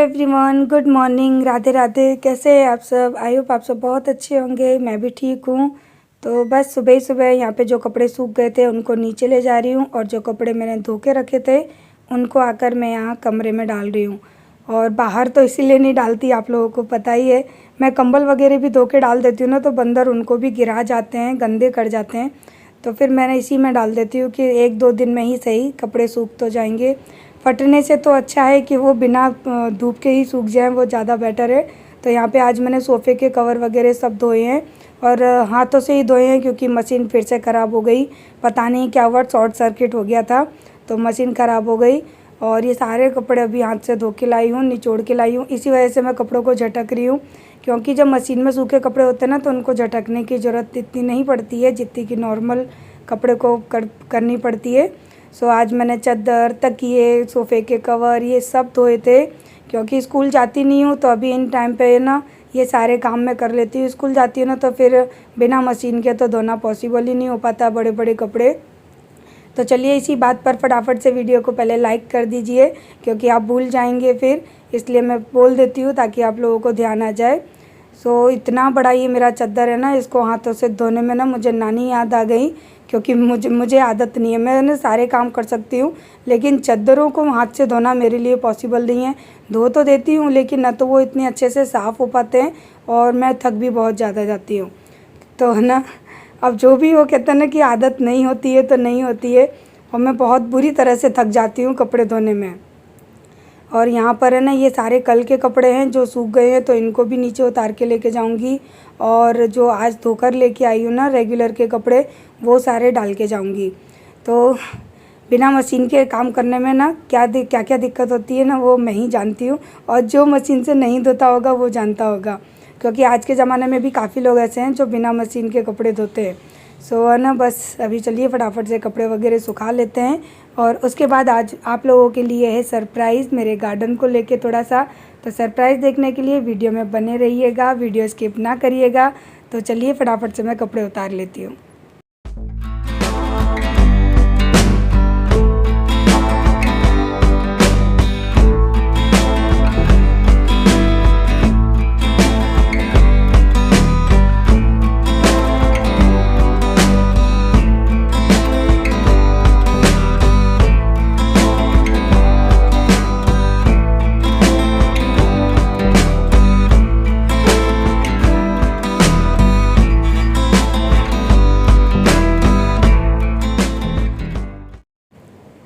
Everyone, good morning, Radhe Radhe. कैसे हैं आप सब? आई होप आप सब बहुत अच्छे होंगे। मैं भी ठीक हूँ। तो बस सुबह ही सुबह यहाँ पे जो कपड़े सूख गए थे उनको नीचे ले जा रही हूँ, और जो कपड़े मैंने धो के रखे थे उनको आकर मैं यहाँ कमरे में डाल रही हूँ। और बाहर तो इसीलिए नहीं डालती, आप लोगों को पता ही है, मैं कंबल वगैरह भी धो के डाल देती हूँ ना, तो बंदर उनको भी गिरा जाते हैं, गंदे कर जाते हैं। तो फिर मैंने इसी में डाल देती हूँ कि 1-2 दिन में ही सही कपड़े सूख तो जाएंगे। फटने से तो अच्छा है कि वो बिना धूप के ही सूख जाएं, वो ज़्यादा बेटर है। तो यहाँ पे आज मैंने सोफ़े के कवर वगैरह सब धोए हैं, और हाथों से ही धोए हैं क्योंकि मशीन फिर से ख़राब हो गई। पता नहीं क्या हुआ, शॉर्ट सर्किट हो गया था तो मशीन ख़राब हो गई। और ये सारे कपड़े अभी हाथ से धो के लाई हूँ, निचोड़ के लाई हूँ। इसी वजह से मैं कपड़ों को झटक रही हूँ, क्योंकि जब मशीन में सूखे कपड़े होते हैं ना तो उनको झटकने की ज़रूरत इतनी नहीं पड़ती है जितनी कि नॉर्मल कपड़े को करनी पड़ती है। सो आज मैंने चादर, तकिए, सोफ़े के कवर ये सब धोए थे, क्योंकि स्कूल जाती नहीं हूँ तो अभी इन टाइम पे ना ये सारे काम मैं कर लेती हूँ। स्कूल जाती हूँ ना तो फिर बिना मशीन के तो धोना पॉसिबल ही नहीं हो पाता बड़े बड़े कपड़े। तो चलिए इसी बात पर फटाफट से वीडियो को पहले लाइक कर दीजिए, क्योंकि आप भूल जाएंगे फिर, इसलिए मैं बोल देती हूँ ताकि आप लोगों को ध्यान आ जाए। सो इतना बड़ा ये मेरा चादर है ना, इसको हाथों से धोने में ना मुझे नानी याद आ गई, क्योंकि मुझे आदत नहीं है। मैं सारे काम कर सकती हूँ लेकिन चादरों को हाथ से धोना मेरे लिए पॉसिबल नहीं है। धो तो देती हूँ लेकिन न तो वो इतने अच्छे से साफ़ हो पाते हैं, और मैं थक भी बहुत ज़्यादा जाती हूँ। तो है ना, अब जो भी हो, कहते हैं ना कि आदत नहीं होती है तो नहीं होती है, और मैं बहुत बुरी तरह से थक जाती हूँ कपड़े धोने में। और यहाँ पर है ना, ये सारे कल के कपड़े हैं जो सूख गए हैं, तो इनको भी नीचे उतार के लेके जाऊँगी। और जो आज धोकर लेके आई हूँ ना रेगुलर के कपड़े, वो सारे डाल के जाऊँगी। तो बिना मशीन के काम करने में ना क्या क्या दिक्कत होती है ना, वो मैं ही जानती हूँ, और जो मशीन से नहीं धोता होगा वो जानता होगा, क्योंकि आज के ज़माने में भी काफ़ी लोग ऐसे हैं जो बिना मशीन के कपड़े धोते हैं। सो है ना, बस अभी चलिए फटाफट से कपड़े वगैरह सुखा लेते हैं, और उसके बाद आज आप लोगों के लिए है सरप्राइज़ मेरे गार्डन को लेके थोड़ा सा। तो सरप्राइज़ देखने के लिए वीडियो में बने रहिएगा, वीडियो स्किप ना करिएगा। तो चलिए फटाफट से मैं कपड़े उतार लेती हूँ।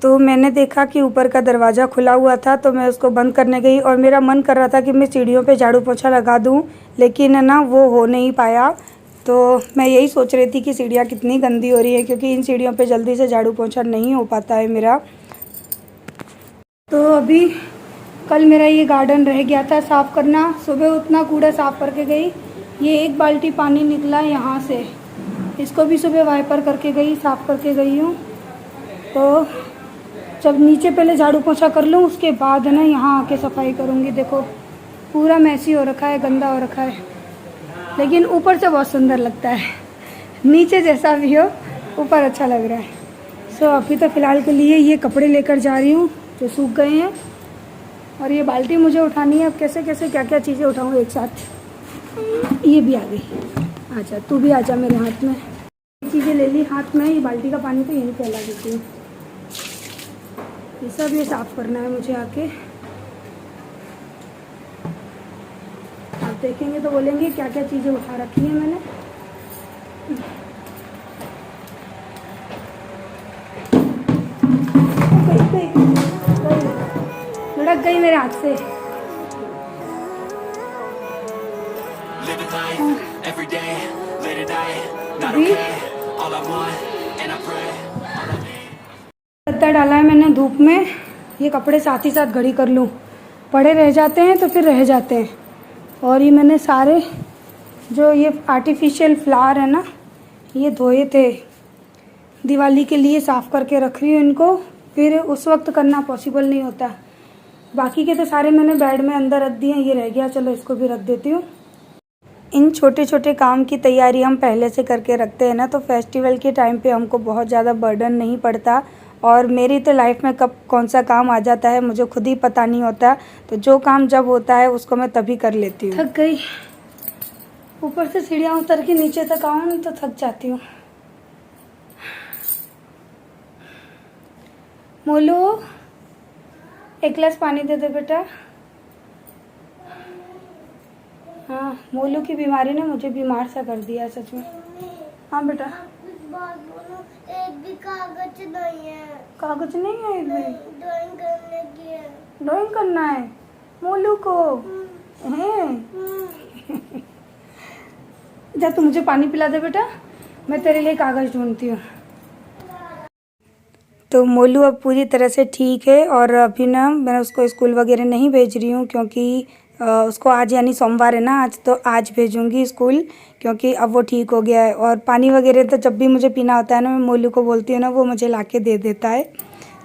तो मैंने देखा कि ऊपर का दरवाज़ा खुला हुआ था, तो मैं उसको बंद करने गई, और मेरा मन कर रहा था कि मैं सीढ़ियों पे झाड़ू पोछा लगा दूं, लेकिन ना वो हो नहीं पाया। तो मैं यही सोच रही थी कि सीढ़ियाँ कितनी गंदी हो रही है, क्योंकि इन सीढ़ियों पे जल्दी से झाड़ू पोछा नहीं हो पाता है मेरा। तो अभी कल मेरा ये गार्डन रह गया था साफ़ करना। सुबह उतना कूड़ा साफ़ करके गई, ये 1 बाल्टी पानी निकला यहाँ से, इसको भी सुबह वाइपर करके गई, साफ़ करके गई हूँ। तो जब नीचे पहले झाड़ू पोछा कर लूँ, उसके बाद है ना यहाँ आके सफाई करूँगी। देखो पूरा मैसी हो रखा है, गंदा हो रखा है, लेकिन ऊपर से बहुत सुंदर लगता है। नीचे जैसा भी हो, ऊपर अच्छा लग रहा है। सो अभी तो फ़िलहाल के लिए ये कपड़े लेकर जा रही हूँ जो सूख गए हैं, और ये बाल्टी मुझे उठानी है। अब कैसे कैसे क्या क्या चीज़ें उठाऊँ एक साथ। ये भी आ गई, आजा तू भी आजा मेरे हाथ में। चीज़ें ले ली हाथ में, ये बाल्टी का पानी तो यहीं फैला देती हूँ। ये सब ये साफ़ करना है मुझे आके। आप देखेंगे तो बोलेंगे क्या क्या चीज़ें उठा रखी हैं मैंने। लड़क गई मेरे हाथ से। गद्दा डाला है मैंने धूप में, ये कपड़े साथ ही साथ घड़ी कर लूँ, पड़े रह जाते हैं तो फिर रह जाते हैं। और ये मैंने सारे जो ये आर्टिफिशियल फ्लावर है ना, ये धोए थे दिवाली के लिए, साफ़ करके रख रही हूँ इनको, फिर उस वक्त करना पॉसिबल नहीं होता। बाकी के तो सारे मैंने बेड में अंदर रख दिए, ये रह गया, चलो इसको भी रख देती हूँ। इन छोटे छोटे काम की तैयारी हम पहले से करके रखते हैं ना, तो फेस्टिवल के टाइम पे हमको बहुत ज़्यादा बर्डन नहीं पड़ता, और मेरी तो लाइफ में कब कौन सा काम आ जाता है मुझे खुद ही पता नहीं होता। तो जो काम जब होता है उसको मैं तभी कर लेती हूँ। थक गई, ऊपर से सीढ़ियाँ उतर के नीचे तक आऊँ तो थक जाती हूँ। मोलू, एक गिलास पानी दे दे बेटा। हाँ, मोलू की बीमारी ने मुझे बीमार सा कर दिया सच में। हाँ बेटा, एक भी कागज नहीं है। कागज नहीं है? एक भी ड्राइंग करने की है। ड्राइंग करना है मोलू को है। जा तू मुझे पानी पिला दे बेटा, मैं तेरे लिए कागज ढूंढती हूँ। तो मोलू अब पूरी तरह से ठीक है और अभी ना मैं उसको स्कूल वगैरह नहीं भेज रही हूँ क्योंकि उसको आज यानी सोमवार है ना आज, तो आज भेजूँगी स्कूल क्योंकि अब वो ठीक हो गया है। और पानी वगैरह तो जब भी मुझे पीना होता है ना मैं मोलू को बोलती हूँ ना, वो मुझे ला के दे देता है।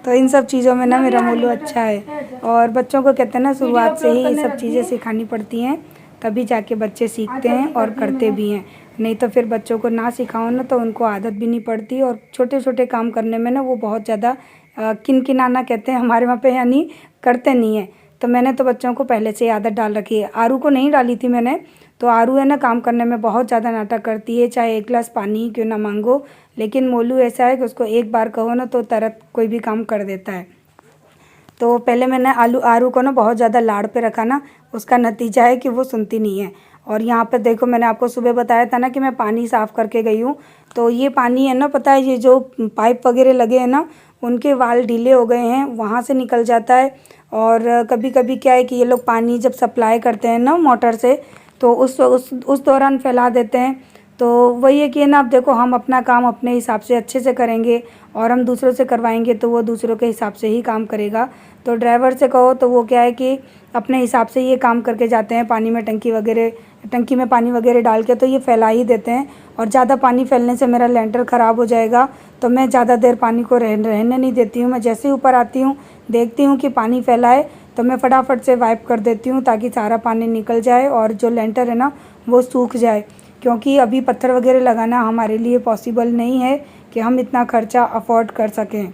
तो इन सब चीज़ों में ना मेरा मोलू अच्छा है। और बच्चों को कहते हैं ना शुरुआत से ही ये सब चीज़ें सिखानी पड़ती हैं, तभी जाके बच्चे सीखते हैं और करते भी हैं। नहीं तो फिर बच्चों को ना सिखाओ ना तो उनको आदत भी नहीं पड़ती और छोटे छोटे काम करने में ना वो बहुत ज़्यादा किनकिनाना कहते हैं हमारे वहाँ पे, यानी करते नहीं हैं। तो मैंने तो बच्चों को पहले से ही आदत डाल रखी है। आरू को नहीं डाली थी मैंने, तो आरू है ना काम करने में बहुत ज़्यादा नाटक करती है, चाहे एक गिलास पानी क्यों ना मांगो। लेकिन मोलू ऐसा है कि उसको एक बार कहो ना तो तुरंत कोई भी काम कर देता है। तो पहले मैंने आरू को ना बहुत ज़्यादा लाड़ पे रखा ना, उसका नतीजा है कि वो सुनती नहीं है। और यहाँ पे देखो मैंने आपको सुबह बताया था ना कि मैं पानी साफ़ करके गई हूँ। तो ये पानी है ना, पता है ये जो पाइप वगैरह लगे हैं ना उनके वाल ढीले हो गए हैं, वहाँ से निकल जाता है। और कभी कभी क्या है कि ये लोग पानी जब सप्लाई करते हैं ना मोटर से तो उस दौरान फैला देते हैं। तो वही है कि ना, अब देखो हम अपना काम अपने हिसाब से अच्छे से करेंगे और हम दूसरों से करवाएंगे तो वो दूसरों के हिसाब से ही काम करेगा। तो ड्राइवर से कहो तो वो क्या है कि अपने हिसाब से ये काम करके जाते हैं, पानी में टंकी में पानी वगैरह डाल के तो ये फैला ही देते हैं। और ज़्यादा पानी फैलने से मेरा लेंटर ख़राब हो जाएगा, तो मैं ज़्यादा देर पानी को रहने नहीं देती हूँ। मैं जैसे ही ऊपर आती हूँ देखती हूँ कि पानी फैला है तो मैं फटाफट से वाइप कर देती हूँ ताकि सारा पानी निकल जाए और जो लेंटर है ना वो सूख जाए। क्योंकि अभी पत्थर वगैरह लगाना हमारे लिए पॉसिबल नहीं है कि हम इतना खर्चा अफोर्ड कर सकें।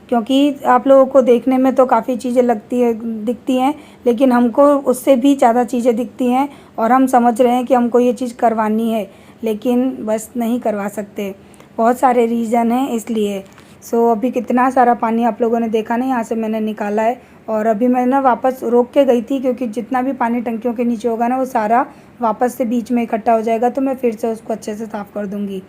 क्योंकि आप लोगों को देखने में तो काफ़ी चीज़ें दिखती हैं, लेकिन हमको उससे भी ज़्यादा चीज़ें दिखती हैं और हम समझ रहे हैं कि हमको ये चीज़ करवानी है, लेकिन बस नहीं करवा सकते। बहुत सारे रीज़न हैं इसलिए। सो अभी कितना सारा पानी आप लोगों ने देखा ना यहाँ से मैंने निकाला है। और अभी मैं ना वापस रोक के गई थी क्योंकि जितना भी पानी टंकियों के नीचे होगा ना वो सारा वापस से बीच में इकट्ठा हो जाएगा, तो मैं फिर से उसको अच्छे से साफ़ कर दूँगी।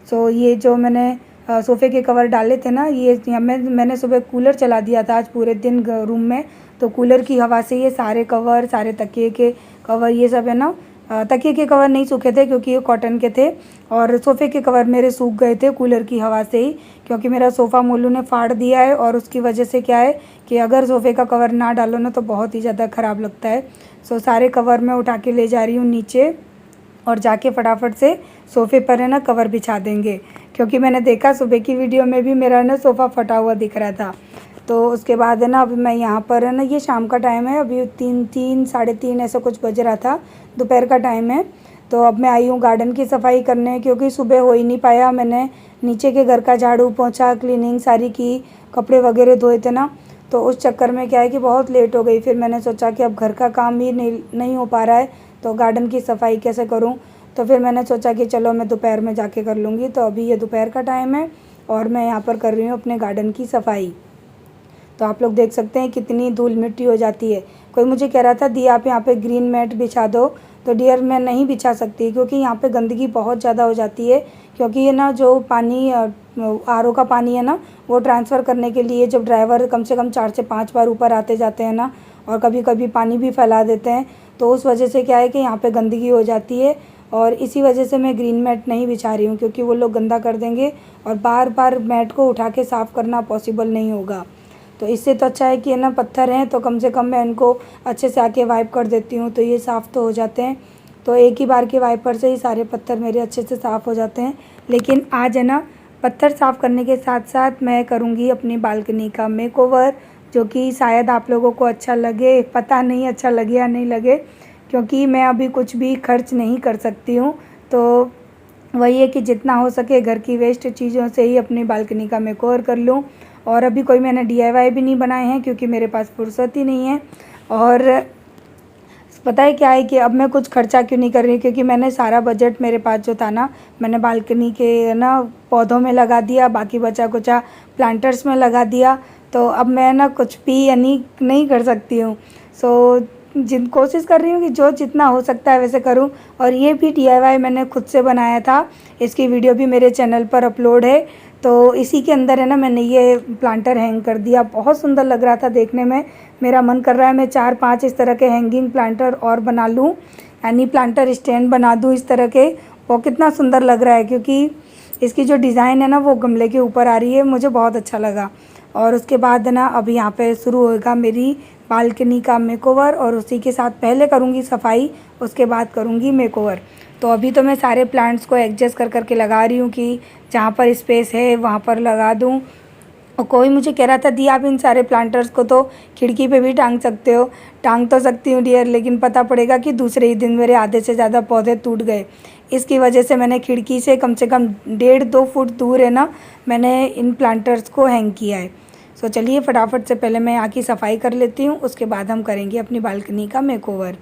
सो ये जो मैंने सोफ़े के कवर डाले थे ना, ये मैंने सुबह कूलर चला दिया था आज पूरे दिन रूम में, तो कूलर की हवा से ये सारे कवर, सारे तकिए के कवर, ये सब है ना, तकिए के कवर नहीं सूखे थे क्योंकि ये कॉटन के थे और सोफ़े के कवर मेरे सूख गए थे कूलर की हवा से ही, क्योंकि मेरा सोफ़ा मोलू ने फाड़ दिया है और उसकी वजह से क्या है कि अगर सोफ़े का कवर ना डालो ना तो बहुत ही ज़्यादा ख़राब लगता है। सो सारे कवर मैं उठा के ले जा रही हूँ नीचे और जाके फटाफट से सोफ़े पर है ना कवर बिछा देंगे, क्योंकि मैंने देखा सुबह की वीडियो में भी मेरा ना सोफ़ा फटा हुआ दिख रहा था। तो उसके बाद है ना अभी मैं यहाँ पर है ना, ये शाम का टाइम है, अभी 3 साढ़े 3 ऐसा कुछ बज रहा था, दोपहर का टाइम है। तो अब मैं आई हूँ गार्डन की सफाई करने, क्योंकि सुबह हो ही नहीं पाया। मैंने नीचे के घर का झाड़ू पोंछा, क्लीनिंग सारी की, कपड़े वगैरह धोए थे ना, तो उस चक्कर में क्या है कि बहुत लेट हो गई। फिर मैंने सोचा कि अब घर का काम ही नहीं हो पा रहा है तो गार्डन की सफाई कैसे करूँ। तो फिर मैंने सोचा कि चलो मैं दोपहर में जाके कर लूँगी। तो अभी ये दोपहर का टाइम है और मैं यहाँ पर कर रही हूँ अपने गार्डन की सफाई। तो आप लोग देख सकते हैं कितनी धूल मिट्टी हो जाती है। कोई मुझे कह रहा था दी आप यहाँ पे ग्रीन मैट बिछा दो, तो डियर मैं नहीं बिछा सकती क्योंकि यहाँ पे गंदगी बहुत ज़्यादा हो जाती है। क्योंकि ये ना जो पानी आरओ का पानी है ना, वो ट्रांसफ़र करने के लिए जब ड्राइवर कम से कम 4 से 5 बार ऊपर आते जाते हैं ना, और कभी कभी पानी भी फैला देते हैं, तो उस वजह से क्या है कि यहाँ पे गंदगी हो जाती है। और इसी वजह से मैं ग्रीन मैट नहीं बिछा रही हूँ, क्योंकि वो लोग गंदा कर देंगे और बार बार मैट को उठा के साफ़ करना पॉसिबल नहीं होगा। तो इससे तो अच्छा है कि है ना पत्थर हैं तो कम से कम मैं इनको अच्छे से आके वाइप कर देती हूँ, तो ये साफ़ तो हो जाते हैं। तो एक ही बार के वाइपर से ही सारे पत्थर मेरे अच्छे से साफ़ हो जाते हैं। लेकिन आज है ना पत्थर साफ़ करने के साथ साथ मैं करूँगी अपनी बालकनी का मेकओवर, जो कि शायद आप लोगों को अच्छा लगे, पता नहीं अच्छा लगे या नहीं लगे, क्योंकि मैं अभी कुछ भी खर्च नहीं कर सकती हूँ। तो वही है कि जितना हो सके घर की वेस्ट चीज़ों से ही अपनी बालकनी का मेकओवर कर लूँ। और अभी कोई मैंने DIY भी नहीं बनाए हैं क्योंकि मेरे पास फुर्सत ही नहीं है। और पता है क्या है कि अब मैं कुछ खर्चा क्यों नहीं कर रही, क्योंकि मैंने सारा बजट मेरे पास जो था ना, मैंने बालकनी के ना पौधों में लगा दिया, बाकी बचा कुचा प्लांटर्स में लगा दिया। तो अब मैं ना कुछ भी यानी नहीं कर सकती हूँ। कोशिश कर रही हूँ कि जो जितना हो सकता है वैसे करूँ। और ये भी DIY मैंने खुद से बनाया था, इसकी वीडियो भी मेरे चैनल पर अपलोड है। तो इसी के अंदर है ना मैंने ये प्लांटर हैंग कर दिया, बहुत सुंदर लग रहा था देखने में। मेरा मन कर रहा है मैं 4-5 इस तरह के हैंगिंग प्लांटर और बना लूँ, यानी प्लांटर स्टैंड बना दूँ इस तरह के। वो कितना सुंदर लग रहा है, क्योंकि इसकी जो डिज़ाइन है ना वो गमले के ऊपर आ रही है, मुझे बहुत अच्छा लगा। और उसके बाद ना अब यहाँ पे शुरू होगा मेरी बालकनी का मेकओवर, और उसी के साथ पहले करूँगी सफाई, उसके बाद करूँगी मेकओवर। तो अभी तो मैं सारे प्लांट्स को एडजस्ट कर करके लगा रही हूँ कि जहाँ पर स्पेस है वहाँ पर लगा दूँ। और कोई मुझे कह रहा था दी आप इन सारे प्लांटर्स को तो खिड़की पे भी टांग सकते हो। टांग तो सकती हूँ डियर, लेकिन पता पड़ेगा कि दूसरे ही दिन मेरे आधे से ज़्यादा पौधे टूट गए। इसकी वजह से मैंने खिड़की से कम 1.5-2 फुट दूर है ना मैंने इन प्लांटर्स को हैंग किया है। सो चलिए फटाफट से पहले मैं यहाँ की सफाई कर लेती हूँ, उसके बाद हम करेंगे अपनी बालकनी का मेकओवर।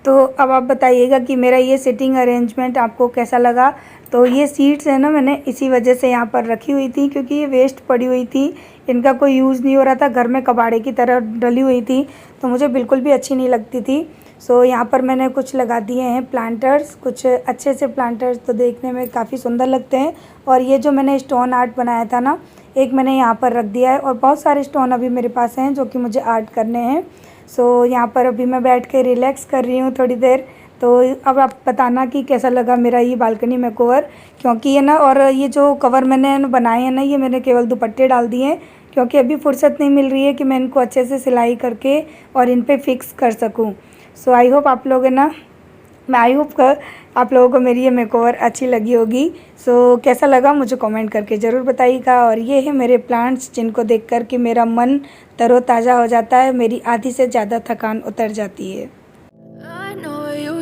तो अब आप बताइएगा कि मेरा ये सिटिंग अरेंजमेंट आपको कैसा लगा। तो ये सीट्स है ना मैंने इसी वजह से यहाँ पर रखी हुई थी, क्योंकि ये वेस्ट पड़ी हुई थी, इनका कोई यूज़ नहीं हो रहा था, घर में कबाड़े की तरह डली हुई थी, तो मुझे बिल्कुल भी अच्छी नहीं लगती थी। सो यहाँ पर मैंने कुछ लगा दिए हैं प्लांटर्स, कुछ अच्छे से प्लांटर्स तो देखने में काफ़ी सुंदर लगते हैं। और ये जो मैंने स्टोन आर्ट बनाया था ना, एक मैंने यहाँ पर रख दिया है, और बहुत सारे स्टोन अभी मेरे पास हैं जो कि मुझे आर्ट करने हैं। सो यहाँ पर अभी मैं बैठ के रिलैक्स कर रही हूँ थोड़ी देर। तो अब आप बताना कि कैसा लगा मेरा ये बालकनी मेकओवर, क्योंकि ये ना, और ये जो कवर मैंने बनाए हैं ना, ये मैंने केवल दुपट्टे डाल दिए हैं, क्योंकि अभी फुर्सत नहीं मिल रही है कि मैं इनको अच्छे से सिलाई करके और इन पे फिक्स कर सकूं। सो आई होप आप लोग है ना, आई होप आप लोगों को मेरी ये मेकओवर अच्छी लगी होगी। सो कैसा लगा मुझे कमेंट करके ज़रूर बताइएगा। और ये है मेरे प्लांट्स, जिनको देख कर के मेरा मन तरोताज़ा हो जाता है, मेरी आधी से ज़्यादा थकान उतर जाती है।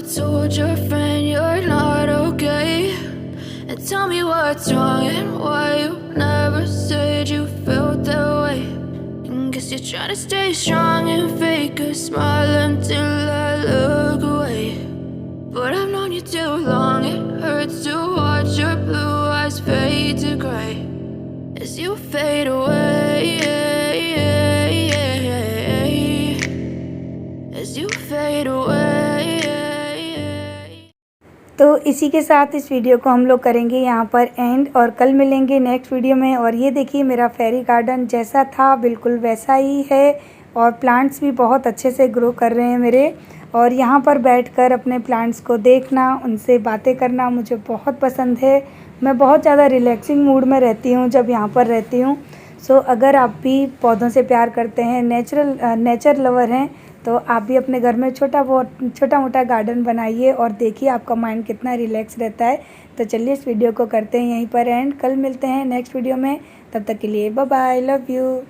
Told your friend you're not okay, and tell me what's wrong and why you never said you felt that way. And guess you're trying to stay strong and fake a smile until I look away. But I've known you too long, it hurts to watch your blue eyes fade to gray as you fade away, as you fade away. तो इसी के साथ इस video को हम लोग करेंगे यहाँ पर एंड, और कल मिलेंगे नेक्स्ट वीडियो में। और ये देखिए मेरा फेरी गार्डन जैसा था बिल्कुल वैसा ही है, और प्लांट्स भी बहुत अच्छे से ग्रो कर रहे हैं मेरे। और यहाँ पर बैठकर अपने प्लांट्स को देखना, उनसे बातें करना मुझे बहुत पसंद है। मैं बहुत ज़्यादा रिलैक्सिंग मूड में रहती हूँ जब यहाँ पर रहती हूँ। सो अगर आप भी पौधों से प्यार करते हैं, नेचर लवर हैं, तो आप भी अपने घर में छोटा मोटा गार्डन बनाइए और देखिए आपका माइंड कितना रिलैक्स रहता है। तो चलिए इस वीडियो को करते हैं यहीं पर एंड, कल मिलते हैं नेक्स्ट वीडियो में। तब तक के लिए बाय बाय, लव यू।